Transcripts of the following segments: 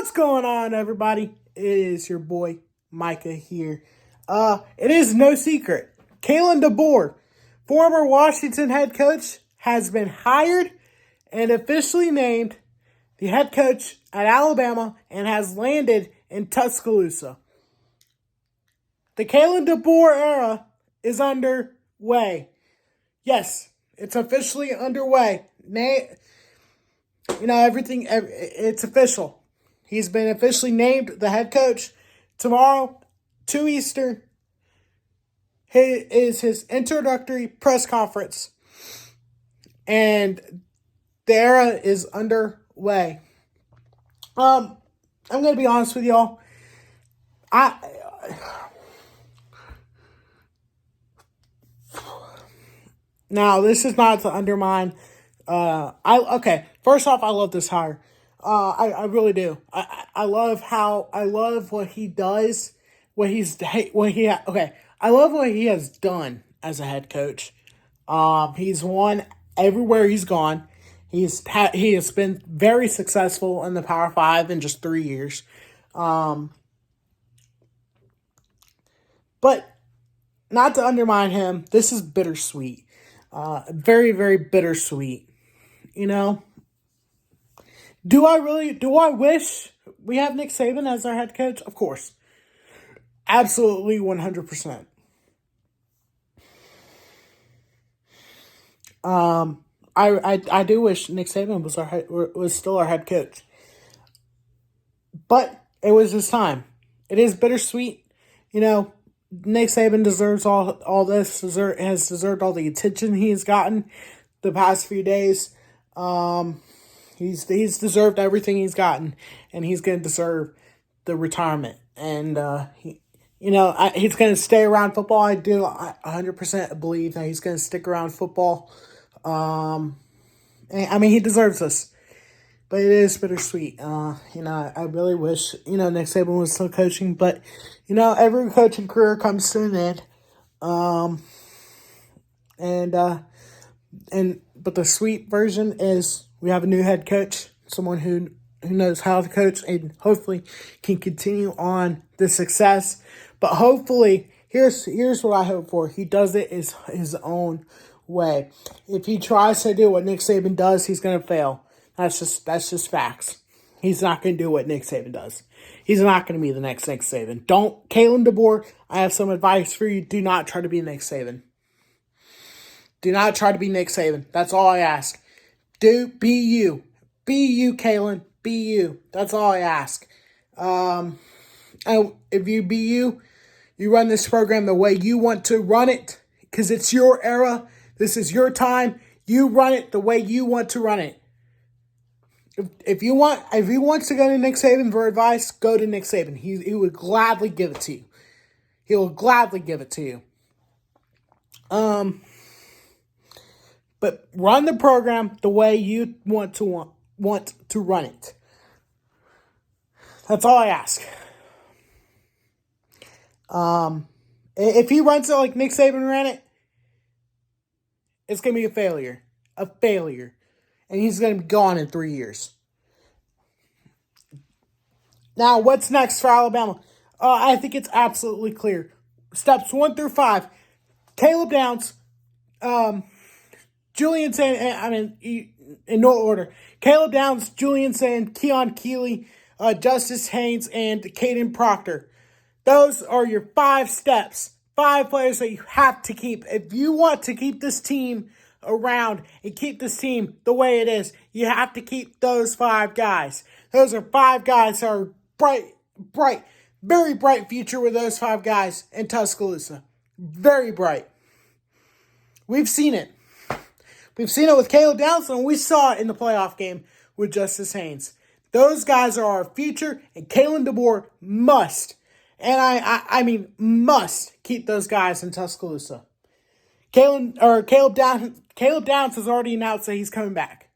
What's going on, everybody? It is your boy Micah here. It is no secret. Kalen DeBoer, former Washington head coach, has been hired and officially named the head coach at Alabama and has landed in Tuscaloosa. The Kalen DeBoer era is underway. Yes, it's officially underway. Everything, it's official. He's been officially named the head coach. Tomorrow, 2 Eastern, is his introductory press conference. And the era is underway. I'm going to be honest with y'all. Now, this is not to undermine. First off, I love this hire. I really do. I love what he does. I love what he has done as a head coach. He's won everywhere he's gone. He has been very successful in the Power 5 in just 3 years. But not to undermine him, this is bittersweet. Very, very bittersweet. Do I wish we have Nick Saban as our head coach? Of course. Absolutely 100%. I do wish Nick Saban was still our head coach. But it was his time. It is bittersweet. Nick Saban deserves all this, has deserved all the attention he has gotten the past few days. He's deserved everything he's gotten, and he's going to deserve the retirement. And he's going to stay around football. I 100% believe that he's going to stick around football. He deserves this. But it is bittersweet. I really wish, Nick Saban was still coaching. But, every coaching career comes to an end. But the sweet version is we have a new head coach, someone who knows how to coach and hopefully can continue on the success. But hopefully, here's what I hope for. He does it his own way. If he tries to do what Nick Saban does, he's going to fail. That's just facts. He's not going to do what Nick Saban does. He's not going to be the next Nick Saban. Kalen DeBoer, I have some advice for you. Do not try to be Nick Saban. Do not try to be Nick Saban. That's all I ask. Be you. Be you, Kalen. Be you. That's all I ask. And if you be you, you run this program the way you want to run it, because it's your era. This is your time. You run it the way you want to run it. If you want to go to Nick Saban for advice, go to Nick Saban. He would gladly give it to you. He will gladly give it to you. But run the program the way you want to run it. That's all I ask. If he runs it like Nick Saban ran it, it's going to be a failure. A failure. And he's going to be gone in 3 years. Now, what's next for Alabama? I think it's absolutely clear. Steps 1 through 5. Caleb Downs, Julian Sand, in no order. Caleb Downs, Julian Sand, Keon Keeley, Justice Haynes, and Caden Proctor. Those are your 5 steps. 5 players that you have to keep. If you want to keep this team around and keep this team the way it is, you have to keep those 5 guys. Those are 5 guys that are bright, very bright future with those 5 guys in Tuscaloosa. Very bright. We've seen it. We've seen it with Caleb Downs, and we saw it in the playoff game with Justice Haynes. Those guys are our future, and Kalen DeBoer must, and I mean must, keep those guys in Tuscaloosa. Caleb Downs has already announced that he's coming back.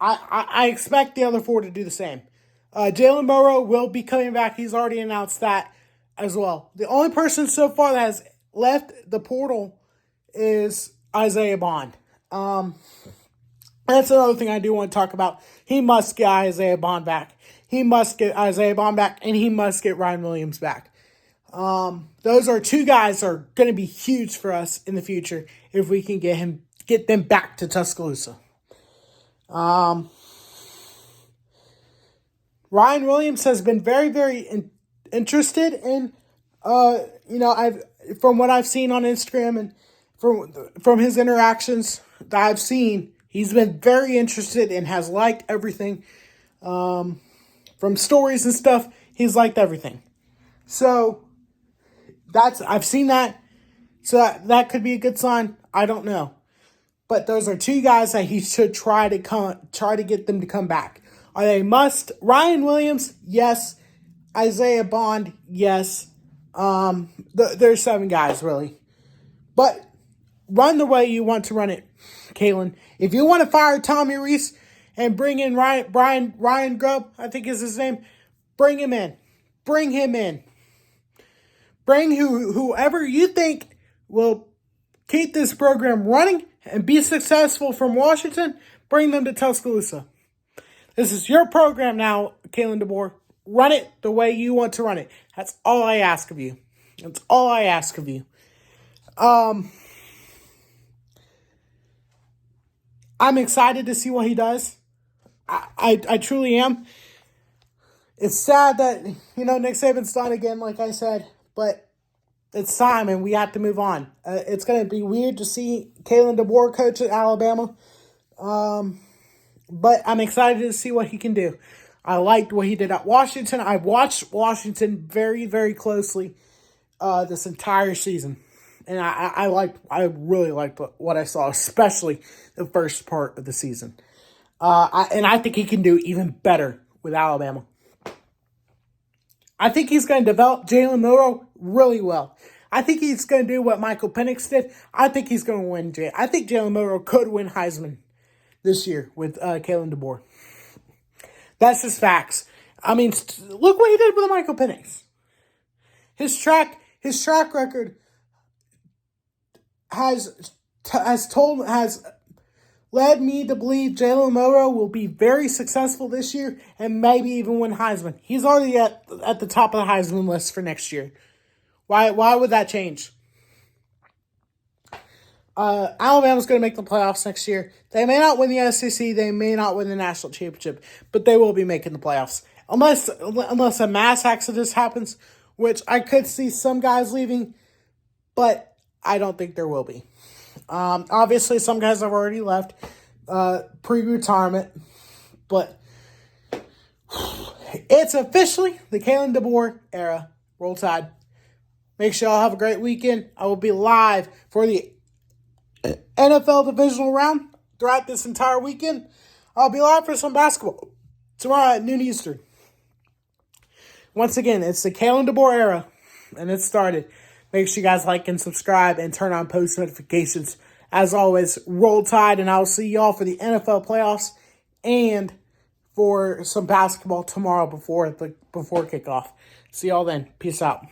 I expect the other 4 to do the same. Jalen Morrow will be coming back. He's already announced that as well. The only person so far that has left the portal is Isaiah Bond. That's another thing I do want to talk about. He must get Isaiah Bond back. he must get Isaiah Bond back, and he must get Ryan Williams back. Those are two guys that are going to be huge for us in the future if we can get them back to Tuscaloosa. Ryan Williams has been very, very interested in, from what I've seen on Instagram and from his interactions that I've seen, he's been very interested and has liked everything. From stories and stuff, he's liked everything. So I've seen that. So that could be a good sign. I don't know. But those are two guys that he should try to get them to come back. Are they must? Ryan Williams, yes. Isaiah Bond, yes. There's 7 guys, really. But run the way you want to run it, Kalen. If you want to fire Tommy Reese and bring in Ryan Grubb, I think is his name, bring him in. Bring him in. Bring whoever you think will keep this program running and be successful from Washington, bring them to Tuscaloosa. This is your program now, Kalen DeBoer. Run it the way you want to run it. That's all I ask of you. That's all I ask of you. I'm excited to see what he does. I truly am. It's sad that, Nick Saban's done again, like I said, but it's time and we have to move on. It's going to be weird to see Kalen DeBoer coach at Alabama, but I'm excited to see what he can do. I liked what he did at Washington. I watched Washington very, very closely this entire season. And I really liked what I saw, especially the first part of the season. And I think he can do even better with Alabama. I think he's going to develop Jalen Milroe really well. I think he's going to do what Michael Penix did. I think he's going to win. I think Jalen Milroe could win Heisman this year with Kalen DeBoer. That's just facts. I mean, look what he did with Michael Penix. His track record has led me to believe Jalen Milroe will be very successful this year and maybe even win Heisman. He's already at the top of the Heisman list for next year. Why would that change? Alabama's going to make the playoffs next year. They may not win the SEC. They may not win the national championship, but they will be making the playoffs. Unless a mass exodus happens, which I could see some guys leaving, but I don't think there will be. Obviously, some guys have already left pre-retirement, but it's officially the Kalen DeBoer era. Roll Tide. Make sure y'all have a great weekend. I will be live for the NFL divisional round throughout this entire weekend. I'll be live for some basketball tomorrow at noon Eastern. Once again, it's the Kalen DeBoer era, and it started. Make sure you guys like and subscribe and turn on post notifications. As always, Roll Tide, and I'll see y'all for the NFL playoffs and for some basketball tomorrow before kickoff. See y'all then. Peace out.